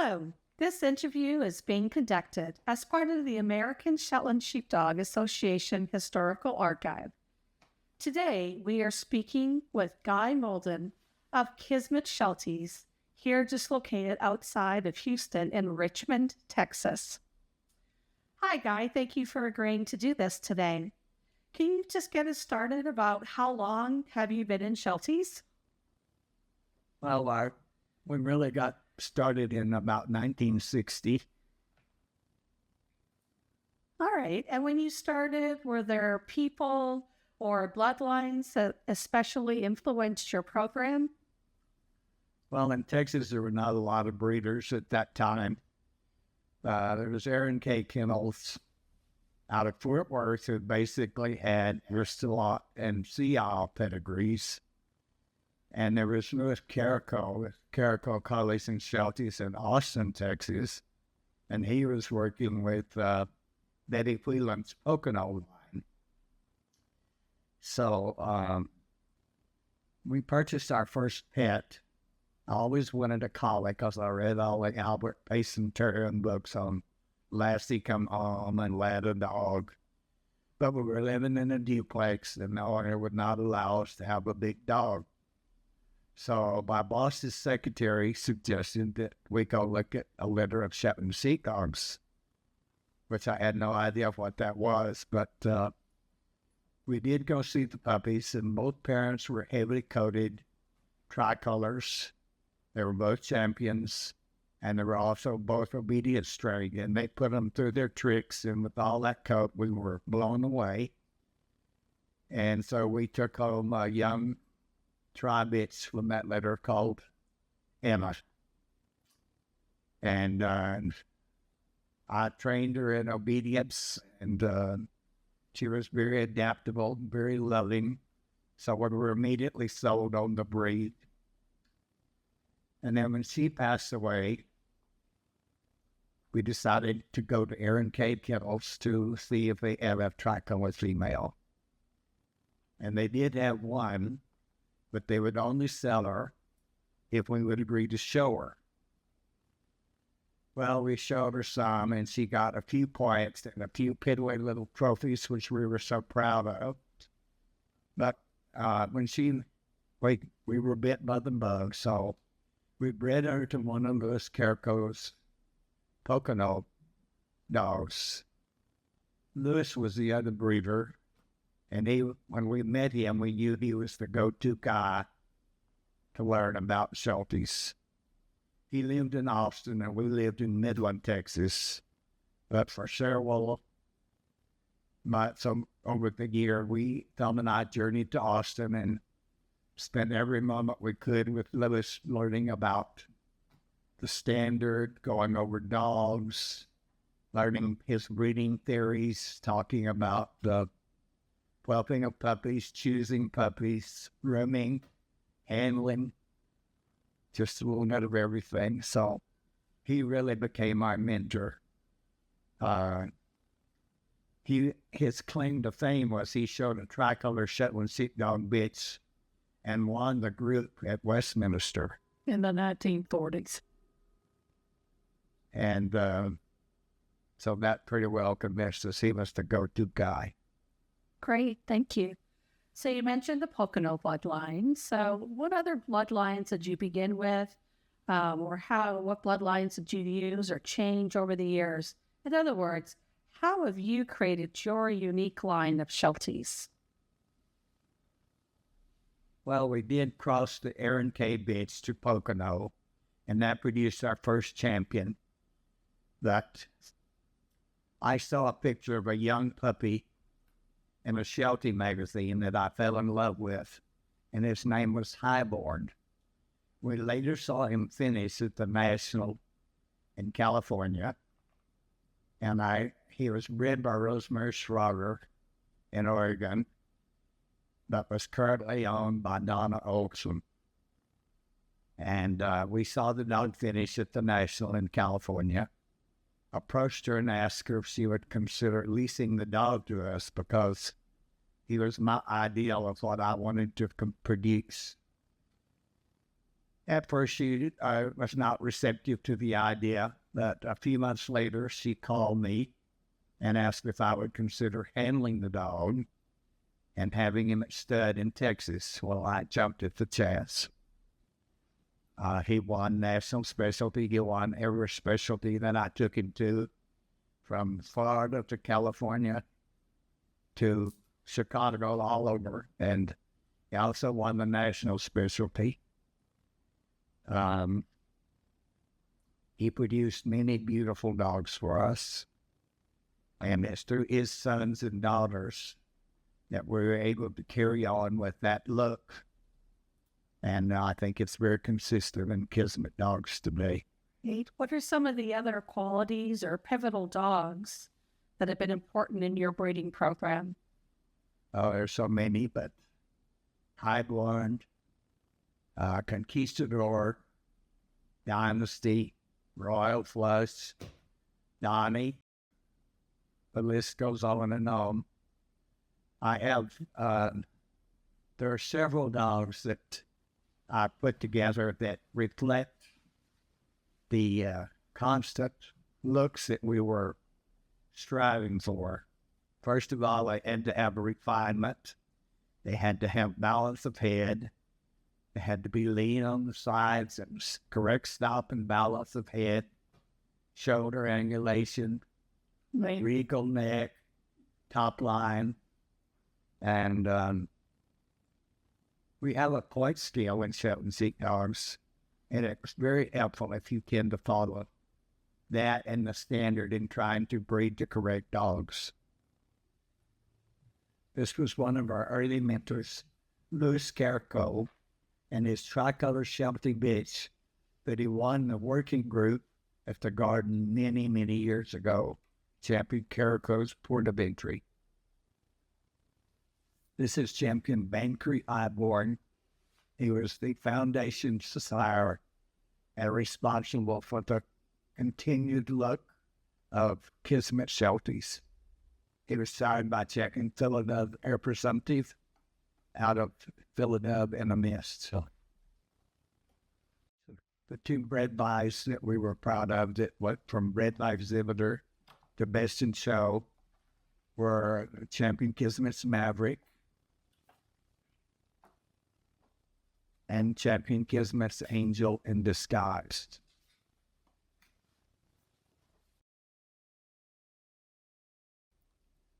Hello, this interview is being conducted as part of the American Shetland Sheepdog Association Historical Archive. Today, we are speaking with Guy Mauldin of Kismet Shelties, here just located outside of Houston in Richmond, Texas. Hi, Guy. Thank you for agreeing to do this today. Can you just get us started about how long have you been in Shelties? Well, we really got started in about 1960. All right. And when you started, were there people or bloodlines that especially influenced your program? Well, in Texas, there were not a lot of breeders at that time. There was Aaron K. Kennels out of Fort Worth who basically had Bristol and Sea Isle pedigrees. And there was Louis Carrico Collies and Shelties in Austin, Texas. And he was working with Betty Whelan's Pocono line. So we purchased our first pet. I always wanted a collie because I read all the Albert Payson Terrier books on Lassie Come Home and Lad a Dog. But we were living in a duplex and the owner would not allow us to have a big dog. So my boss's secretary suggested that we go look at a litter of Shetland sheepdogs, which I had no idea what that was. But we did go see the puppies, and both parents were heavily coated tricolors. They were both champions, and they were also both obedient strain. And they put them through their tricks, and with all that coat, we were blown away. And so we took home a young tri-bitch from that litter called Emma. And I trained her in obedience, and she was very adaptable, very loving. So we were immediately sold on the breed. And then when she passed away, we decided to go to Aaron K. Kennels to see if they ever have tricolor female. And they did have one, but they would only sell her if we would agree to show her. Well, we showed her some, and she got a few points and a few piddly little trophies, which we were so proud of. But when we were bit by the bug, so we bred her to one of Louis Carrico's Pocono dogs. Louis was the other breeder. And when we met him, we knew he was the go-to guy to learn about Shelties. He lived in Austin, and we lived in Midland, Texas. But for several months over the year, Thelma and I journeyed to Austin and spent every moment we could with Louis learning about the standard, going over dogs, learning his breeding theories, talking about the whelping of puppies, choosing puppies, grooming, handling, just a little bit of everything. So he really became my mentor. His claim to fame was he showed a tricolor Shetland sheepdog bitch and won the group at Westminster In the 1940s. And so that pretty well convinced us he was the go-to guy. Great, thank you. So you mentioned the Pocono bloodline. So what other bloodlines did you begin with? What bloodlines did you use or change over the years? In other words, how have you created your unique line of Shelties? Well, we did cross the Aaron K. bitch to Pocono, and that produced our first champion. But I saw a picture of a young puppy in a Sheltie magazine that I fell in love with, and his name was Highborn. We later saw him finish at the National in California, and he was bred by Rosemary Schrager in Oregon, but was currently owned by Donna Olson. And we saw the dog finish at the National in California, approached her and asked her if she would consider leasing the dog to us because he was my ideal of what I wanted to produce. At first, she was not receptive to the idea, but a few months later, she called me and asked if I would consider handling the dog and having him at stud in Texas. Well, I jumped at the chance. He won national specialty. He won every specialty that I took him to, from Florida to California to Chicago, all over. And he also won the national specialty. He produced many beautiful dogs for us. And it's through his sons and daughters that we were able to carry on with that look. And I think it's very consistent in Kismet dogs today. What are some of the other qualities or pivotal dogs that have been important in your breeding program? Oh, there's so many, but Highborn, Conquistador, Dynasty, Royal Flush, Donnie. The list goes on and on. I have, there are several dogs that I put together that reflect the constant looks that we were striving for. First of all, they had to have a refinement. They had to have balance of head. They had to be lean on the sides and correct stop and balance of head, shoulder angulation, regal neck, top line, and we have a point scale in Shelties dogs, and it's very helpful if you tend to follow that and the standard in trying to breed the correct dogs. This was one of our early mentors, Louis Carrico, and his tricolor Sheltie bitch that he won the working group at the garden many, many years ago. Champion Carrico's port of entry. This is Champion Bankery Highborn. He was the foundation sire and responsible for the continued look of Kismet Shelties. He was sired by Champion Philadelphia Air Presumptive out of Philadelphia in the mist. So the two bred lives that we were proud of that went from Red Life Exhibitor to Best in Show were Champion Kismet's Maverick and Champion Kismet's Angel in Disguise.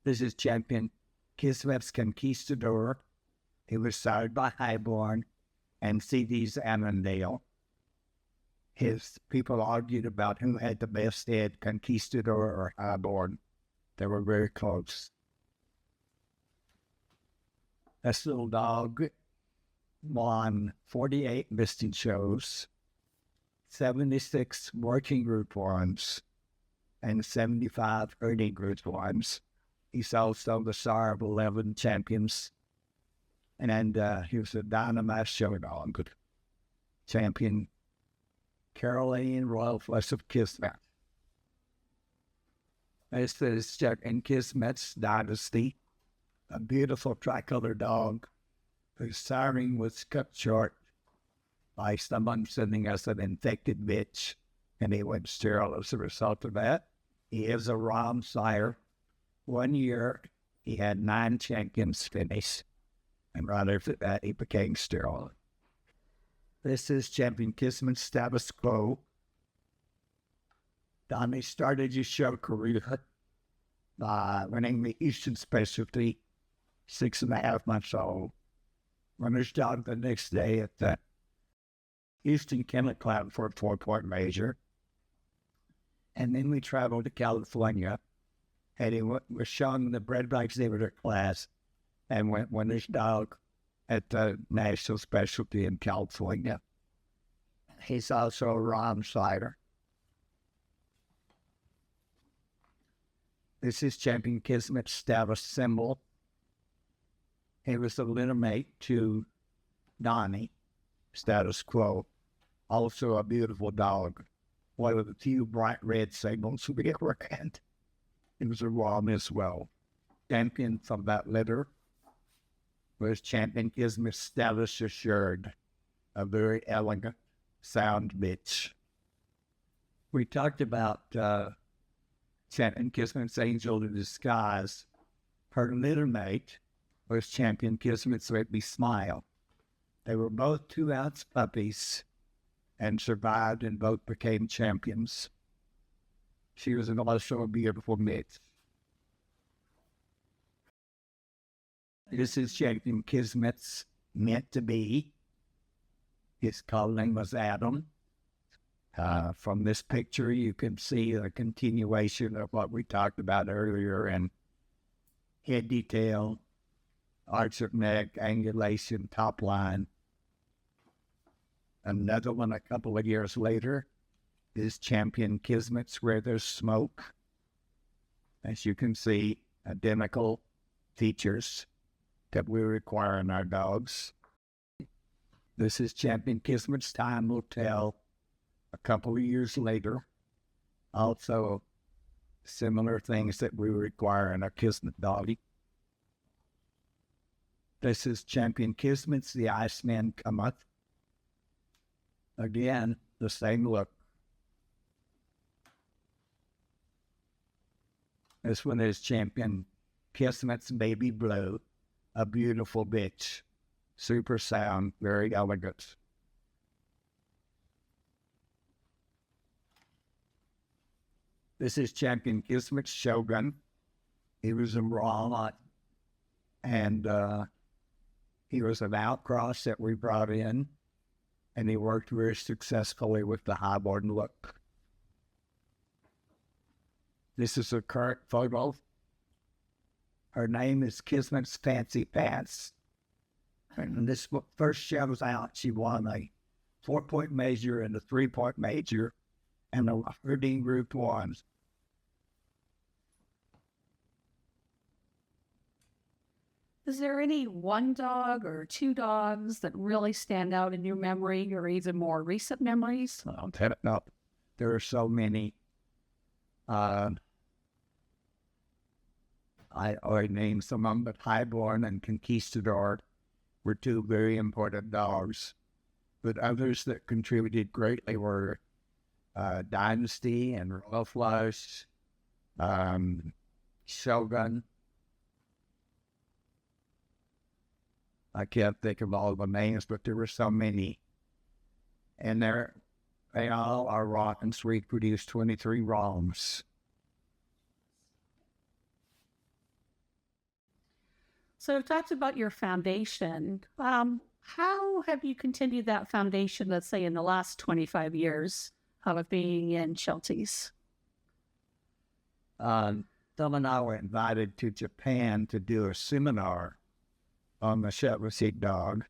This is Champion Kismet's Conquistador. He was sired by Highborn and CD's Annandale. His people argued about who had the best head, Conquistador or Highborn. They were very close. This little dog won 48 listing shows, 76 working group ones, and 75 early group ones. He's also the sire of 11 champions. And he was a dynamite show dog. Champion Caroline Royal Flush of Kismet. This is in Kismet's Dynasty, a beautiful tricolor dog whose siring was cut short by someone sending us an infected bitch, and he went sterile as a result of that. He is a Rom sire. 1 year, he had 9 champions finish, and right after that, he became sterile. This is Champion Kismet's Status Quo. Donnie started his show career by winning the Eastern Specialty, 6.5 months old. Runner's dog the next day at the Houston Kennel Club for a 4-point major. And then we traveled to California, and he was shown in the bred by exhibitor class and went winner's dog at the national specialty in California. He's also a Rom cider. This is Champion Kismet's status symbol. He was the litter-mate to Donnie, Status Quo. Also a beautiful dog. One of the few bright red signals we ever had. He was a Rom as well. Champion from that litter was Champion Kismet's Status Assured, a very elegant sound bitch. We talked about Champion Kismet's angel in disguise. Her litter mate was Champion Kismet's baby Smile. They were both 2-ounce puppies and survived and both became champions. She was also a beautiful mix. This is Champion Kismet's meant to be. His call name was Adam. From this picture, you can see a continuation of what we talked about earlier, and head detail, arch of neck, angulation, top line. Another one a couple of years later is Champion Kismet's where there's smoke. As you can see, identical features that we require in our dogs. This is Champion Kismet's. Time will tell. A couple of years later, also similar things that we require in a Kismet doggy. This is Champion Kismet's. The Iceman Cometh. Again, the same look. This one is Champion Kismet's Baby Blue, a beautiful bitch. Super sound, very elegant. This is Champion Kismet's Shogun. He was a raw, and he was an outcross that we brought in, and he worked very successfully with the highborn look. This is a current photo. Her name is Kismet's Fancy Pants. And when this first shows out, she won a 4-point major and a 3-point major and a herding group 1. Is there any one dog or 2 dogs that really stand out in your memory or even more recent memories? I'll tell it up. There are so many. I already named some of them, but Highborn and Conquistador were 2 very important dogs. But others that contributed greatly were Dynasty and Royal Flush, Shogun. I can't think of all the names, but there were so many. And they all are Rottens. We produced 23 ROMs. So I've talked about your foundation. How have you continued that foundation, let's say, in the last 25 years of being in Shelties? Thelma and I were invited to Japan to do a seminar on the Shetland dog.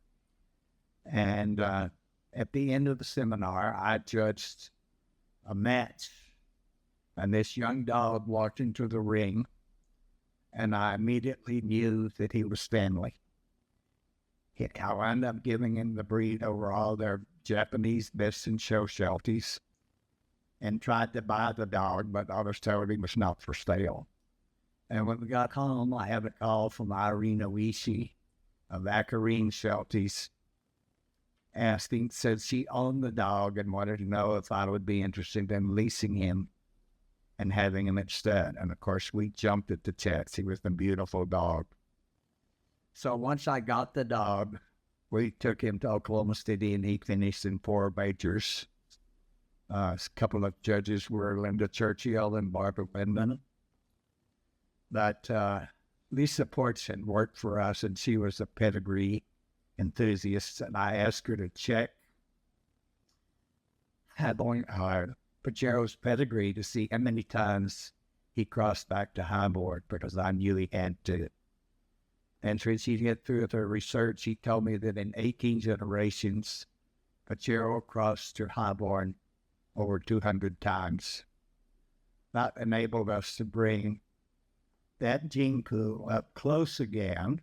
And at the end of the seminar, I judged a match. And this young dog walked into the ring, and I immediately knew that he was family. I wound up giving him the breed over all their Japanese best in show Shelties and tried to buy the dog, but I was told he was not for sale. And when we got home, I had a call from Irene Oishi of Acarine Shelties said she owned the dog and wanted to know if I would be interested in leasing him and having him instead. And of course, we jumped at the chance. He was a beautiful dog. So once I got the dog, we took him to Oklahoma City and he finished in 4 majors. A couple of judges were Linda Churchill and Barbara Windman. But Lisa Portson worked for us, and she was a pedigree enthusiast, and I asked her to check Pajero's pedigree to see how many times he crossed back to highboard, because I knew he had to. And when she get through with her research, she told me that in 18 generations, Pajero crossed to highborn over 200 times. That enabled us to bring that gene pool up close again.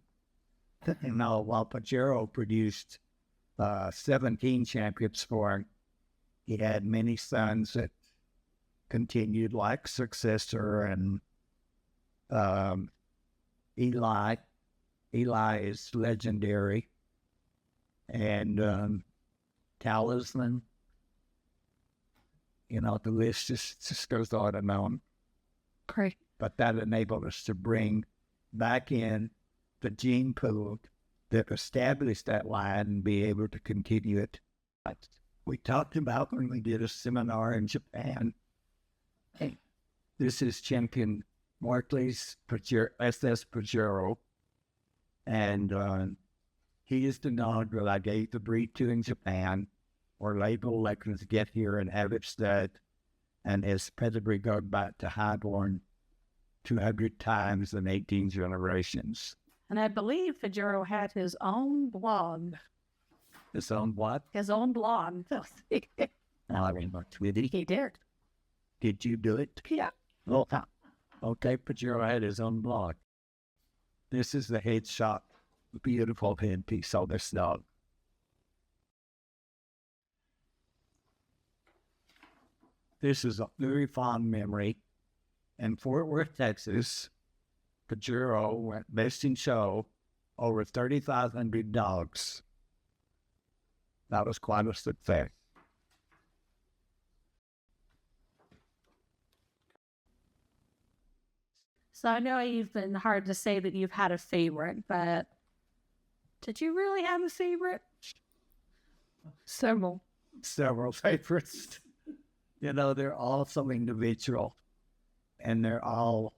And now, while Pajero produced 17 champions for him, he had many sons that continued, like Successor and Eli. Eli is legendary. And Talisman the list just goes on and on. Great. But that enabled us to bring back in the gene pool that established that line and be able to continue it. We talked about when we did a seminar in Japan. Hey, this is champion Markley's SS Pajero, and he is the dog that I gave the breed to in Japan, or label elected to get here and have it stud, and his pedigree goes back to highborn 200 times in 18 generations. And I believe Pajero had his own blog. His own what? His own blog. I mean, He did. Did you do it? Yeah. Oh, okay, Pajero had his own blog. This is the headshot, beautiful headpiece of this dog. This is a very fond memory. In Fort Worth, Texas, Pajero went best in show over 3,500 dogs. That was quite a success. So I know you've been hard to say that you've had a favorite, but did you really have a favorite? Several favorites. They're all so individual, and they're all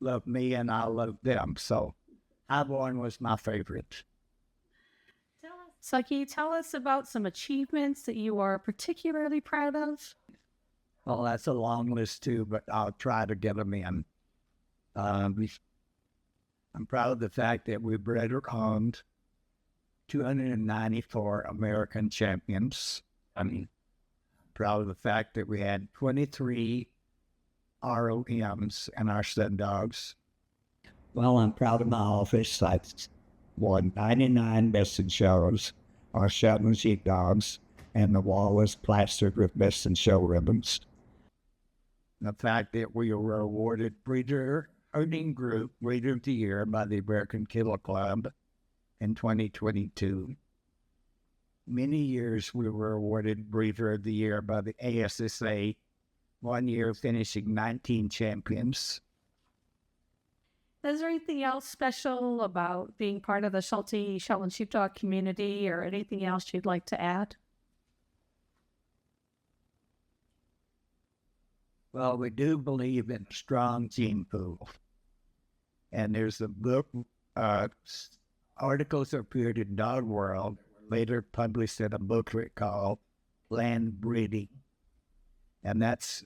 love me and I love them. So Highborn was my favorite. So can you tell us about some achievements that you are particularly proud of? Well, that's a long list too, but I'll try to get them in. I'm proud of the fact that we bred or owned 294 American champions. I'm proud of the fact that we had 23 ROMs in our stud dogs. Well, I'm proud of my office. I won 99 best in shows, our Shetland sheepdogs, and the wall was plastered with best in show ribbons. The fact that we were awarded Breeder Earning Group Breeder of the Year by the American Kennel Club in 2022. Many years we were awarded Breeder of the Year by the ASSA, 1 year finishing 19 champions. Is there anything else special about being part of the Shelties Sheepdog community, or anything else you'd like to add? Well, we do believe in a strong gene pool. And there's a book, articles appeared in Dog World, later published in a booklet called Land Breeding. And that's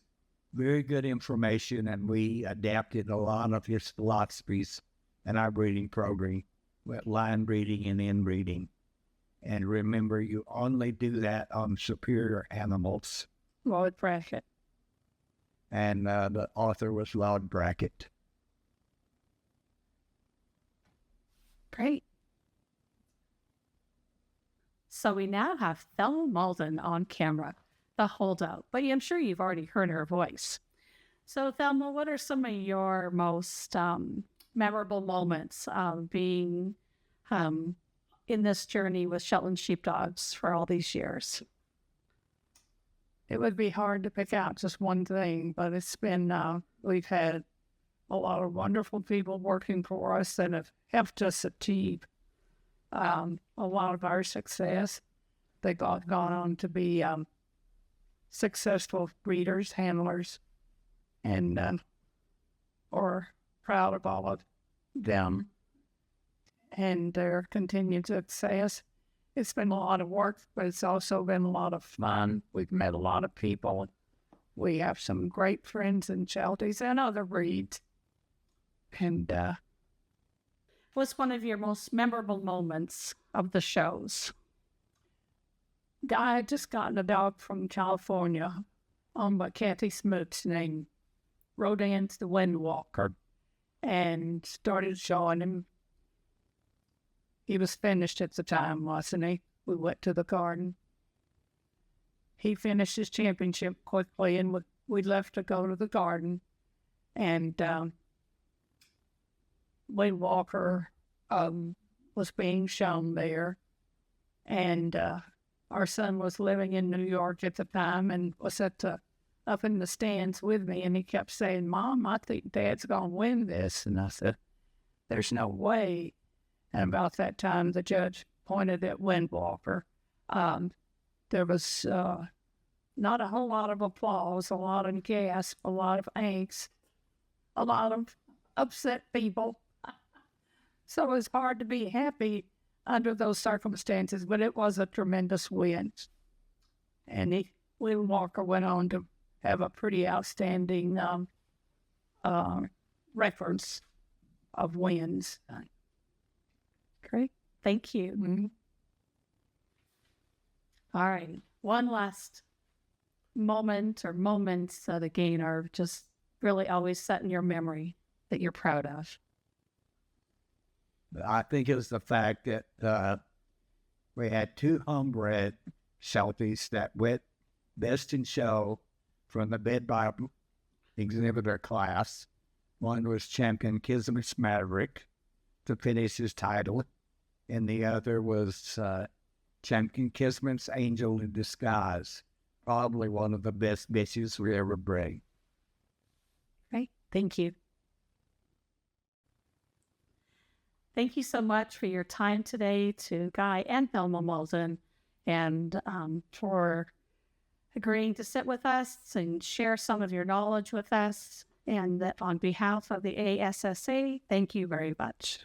very good information, and we adapted a lot of his philosophies in our breeding program with line breeding and inbreeding. And remember, you only do that on superior animals. Lloyd Brackett. And the author was Lloyd Brackett. Great. So we now have Thelma Mauldin on camera, the holdout, but I'm sure you've already heard her voice. So Thelma, what are some of your most memorable moments of being in this journey with Shetland sheepdogs for all these years? It would be hard to pick out just one thing, but it's been, we've had a lot of wonderful people working for us that have helped us achieve a lot of our success. They've all gone on to be successful breeders, handlers, and are proud of all of them and their continued success. It's been a lot of work, but it's also been a lot of fun. We've met a lot of people. We have some great friends in Shelties and other breeds. And What's one of your most memorable moments of the shows? I had just gotten a dog from California owned by Kathy Smoots named Rodance the Windwalker, and started showing him. He was finished at the time, wasn't he? We went to the garden. He finished his championship quickly, and we left to go to the garden. And Windwalker was being shown there. And Our son was living in New York at the time and was up in the stands with me, and he kept saying, "Mom, I think Dad's going to win this." And I said, "There's no way." And about that time, the judge pointed at Windwalker. There was not a whole lot of applause, a lot of gasp, a lot of angst, a lot of upset people. So it was hard to be happy under those circumstances, but it was a tremendous win. And Windwalker went on to have a pretty outstanding records of wins. Great. Thank you. Mm-hmm. All right. One last moment or moments that, again, are just really always set in your memory that you're proud of. I think it was the fact that we had 2 homebred Shelties that went best in show from the bed by exhibitor class. One was champion Kismet's Maverick to finish his title, and the other was champion Kismet's Angel in Disguise. Probably one of the best bitches we ever bred. Great. Thank you. Thank you so much for your time today to Guy and Thelma Mauldin, and for agreeing to sit with us and share some of your knowledge with us. And on behalf of the ASSA, thank you very much.